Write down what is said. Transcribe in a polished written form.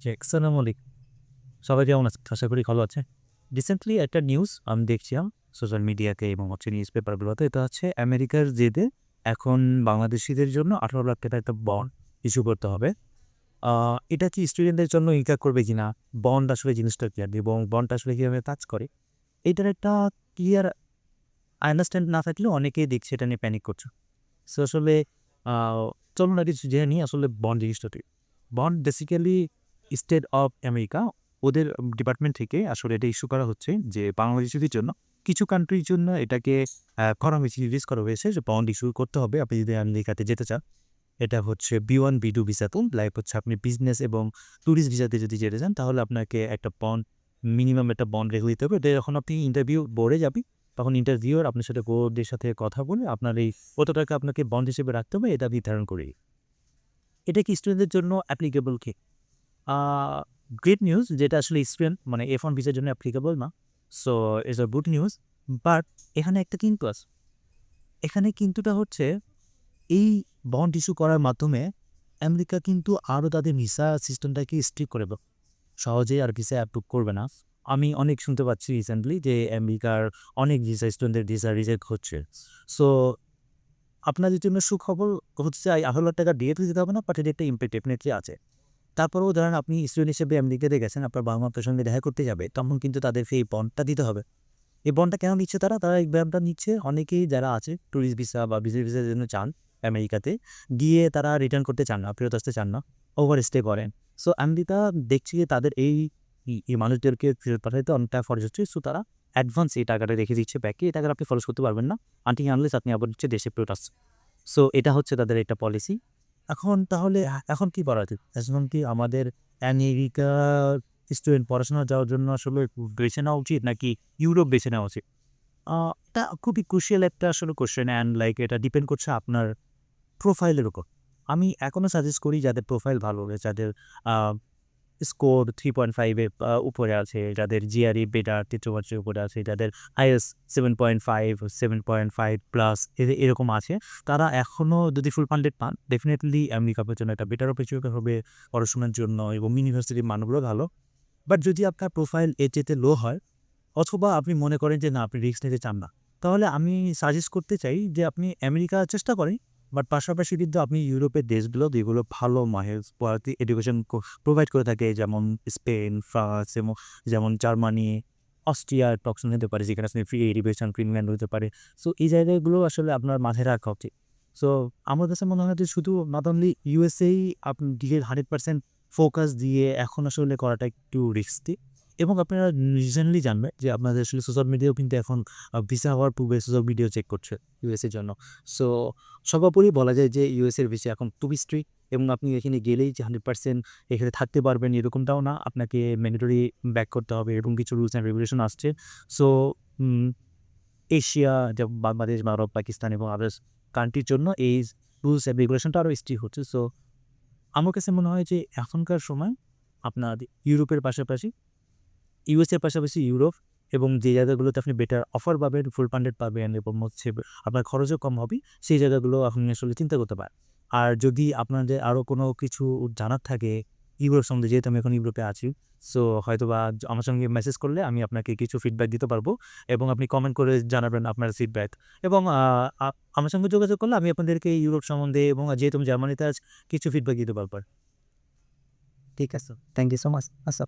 জি, আসসালামু আলাইকুম। সবাই কেমন আছেন? আশা করি ভালো আছেন। রিসেন্টলি একটা নিউজ আমি দেখছিলাম সোশ্যাল মিডিয়াতে এবং নিউজ পেপারগুলোতে। এটা হচ্ছে আমেরিকার জেদে এখন বাংলাদেশীদের জন্য ৳১৮,০০,০০০ একটা বন্ড ইস্যু করতে হবে। আ এটা কি স্টুডেন্টদের জন্য ইনফ্যাক্ট করবে কিনা? বন্ড আসলে জিনিসটা কি এবং বন্ডটা আসলে কিভাবে কাজ করে? এটার একটা ক্লিয়ার আন্ডারস্ট্যান্ড না থাকলেও অনেকেই দেখছি এটা নিয়ে প্যানিক করছে। সো আসলে আ চলুন আগে জেনে নিই আসলে বন্ড জিনিসটা কি? Bond basically state of America ওদের ডিপার্টমেন্ট থেকে আসলে এটা ইস্যু করা হচ্ছে যে বাংলাদেশীদের জন্য কিছু কান্ট্রির জন্য এটাকে করা হয়েছে, রিলিজ করা হয়েছে যে বন্ড ইস্যু করতে হবে আপনি যদি আমেরিকাতে যেতে চান। এটা হচ্ছে B1, B2 ভিসাতে লাইক হচ্ছে আপনি বিজনেস এবং টুরিস্ট ভিসাতে যদি যেতে চান তাহলে আপনাকে একটা বন্ড মিনিমাম একটা বন্ড রেখে দিতে হবে। এটা যখন আপনি ইন্টারভিউ বোর্ডে যাবেন তখন ইন্টারভিউয়ার আপনার সাথে বোর্ডের সাথে কথা বলে আপনার এই কত টাকা আপনাকে বন্ড হিসেবে রাখতে হবে এটা নির্ধারণ করে। এটা কি স্টুডেন্টদের জন্য অ্যাপ্লিকেবল কি? আ গ্রেট নিউজ যেটা আসলে স্টুডেন্ট মানে F1 ভিসার জন্য অ্যাপ্লিকেবল না। So it's a good news. But এখানে একটা কিন্তু আছে। এখানে কিন্তুটা হচ্ছে এই বন্ড ইস্যু করার মাধ্যমে আমেরিকা কিন্তু আরও তাদের ভিসা সিস্টেমটাকে স্ট্রিক্ট করে দেবে। সহজেই আর ভিসা অ্যাপ্রুভ করবে না। আমি অনেক শুনতে পাচ্ছি রিসেন্টলি যে আমেরিকার অনেক ভিসা স্টুডেন্টদের ভিসা রিজেক্ট হচ্ছে। সো আপনাদের জন্য সুখবর হচ্ছে ৳১৮,০০,০০০ দিয়ে তো দিতে হবে না, বাট এর একটা ইমপ্যাক্ট ডেফিনিটলি আছে। তারপরেও ধরেন আপনি স্টুডেন্ট হিসেবে আমেরিকাতে গেছেন, আপনার বাবা-মা আপনার সঙ্গে দেখা করতে যাবে, তখন কিন্তু তাদেরকে এই বন্ডটা দিতে হবে। এই বন্ডটা কেন নিচ্ছে তারা? তারা এই বন্ডটা নিচ্ছে অনেকেই যারা আছে টুরিস্ট ভিসা বা ভিজিট ভিসার জন্য চান আমেরিকাতে, গিয়ে তারা রিটার্ন করতে চান না, ফেরত আসতে চান না, ওভার স্টে করেন। সো আমেরিকা দেখছি যে তাদের এই মানুষদেরকে ফেরত পাঠাইতে অনেকটা খরচ হচ্ছে। সো তারা অ্যাডভান্স এই টাকাটা রেখে দিচ্ছে ব্যাংকে। এই টাকাটা আপনি খরচ করতে পারবেন না আনটিল আনলেস আপনি আবার হচ্ছে দেশে ফেরত আসছেন। সো এটা হচ্ছে তাদের একটা পলিসি। এখন তাহলে এখন কি করা উচিত? এখন কি আমাদের আমেরিকার স্টুডেন্ট পড়াশোনা যাওয়ার জন্য আসলে বেছে নেওয়া উচিত নাকি ইউরোপ বেছে নেওয়া উচিত? আ এটা খুবই ক্রুশিয়াল একটা আসলে কোয়েশ্চেন অ্যান্ড লাইক এটা ডিপেন্ড করছে আপনার প্রোফাইলের উপর। আমি এখনো সাজেস্ট করি যাদের প্রোফাইল ভালো, যাদের আ স্কোর 3.5 এর উপরে আছে, যাদের জিআরই বেটার ৩৩ এর উপরে আছে, যাদের আইএলটিএস 7.5, 7.5 প্লাস এরকম আছে। তারা এখনো যদি ফুল ফান্ডেড পান, ডেফিনিটলি আমেরিকা আপনার জন্য একটা বেটার অপরচুনিটি হবে পড়াশোনার জন্য এবং ইউনিভার্সিটির মানগুলো ভালো। বাট যদি আপনার প্রোফাইল এর চাইতে লো হয় অথবা আপনি মনে করেন যে না আপনি রিস্ক নিতে চান না, তাহলে আমি সাজেস্ট করতে চাই যে আপনি আমেরিকা চেষ্টা করেন। বাট পাশাপাশি কিন্তু আপনি ইউরোপের দেশগুলো যেগুলো ভালো মানের কোয়ালিটি এডুকেশন প্রোভাইড করে থাকে যেমন স্পেন, ফ্রান্স এবং যেমন জার্মানি, অস্ট্রিয়া টকশন হতে পারে যেখানে আপনি ফ্রি এডুকেশন, ফিনল্যান্ড হতে পারে। সো এই জায়গাগুলো আসলে আপনার মাথায় রাখা উচিত। সো আমার কাছে মনে হয় যে শুধু নট অনলি ইউএসএই আপনি নিজের 100% ফোকাস দিয়ে এখন আসলে করাটা একটু রিস্কি। এবং আপনারা রিসেন্টলি জানবেন যে আপনাদের আসলে সোশ্যাল মিডিয়াও কিন্তু এখন ভিসা হওয়ার পূর্বে সোশ্যাল মিডিয়াও চেক করছে ইউএসএর জন্য। সো সর্বোপরি বলা যায় যে ইউএসএর ভিসা এখন খুবই স্ট্রিক্ট এবং আপনি এখানে গেলেই যে 100% এখানে থাকতে পারবেন এরকমটাও না। আপনাকে ম্যান্ডেটরি ব্যাক করতে হবে এরকম কিছু রুলস অ্যান্ড রেগুলেশন আসছে। সো উম এশিয়া যেমন বাংলাদেশ, ভারত, পাকিস্তান এবং আদার্স কান্ট্রির জন্য এই রুলস অ্যান্ড রেগুলেশনটা আরও স্ট্রিক্ট হচ্ছে। সো আমার কাছে মনে হয় যে এখনকার সময় আপনার ইউরোপের পাশাপাশি ইউএসএর পাশাপাশি ইউরোপ এবং যে জায়গাগুলোতে আপনি বেটার অফার পাবেন, ফুল ফান্ডেড পাবেন এবং হচ্ছে আপনার খরচও কম হবে, সেই জায়গাগুলো আপনি আসলে চিন্তা করতে পারেন। আর যদি আপনাদের আরও কোনো কিছু জানার থাকে ইউরোপ সম্বন্ধে, যেহেতু আমি এখন ইউরোপে আছি, সো হয়তোবা আমার সঙ্গে মেসেজ করলে আমি আপনাকে কিছু ফিডব্যাক দিতে পারবো এবং আপনি কমেন্ট করে জানাবেন আপনার ফিডব্যাক এবং আ আমার সঙ্গে যোগাযোগ করলে আমি আপনাদেরকে ইউরোপ সম্বন্ধে এবং যেহেতু আমি জার্মানিতে আছি কিছু ফিডব্যাক দিতে পারবো। ঠিক আছে। Thank you so much. আচ্ছা।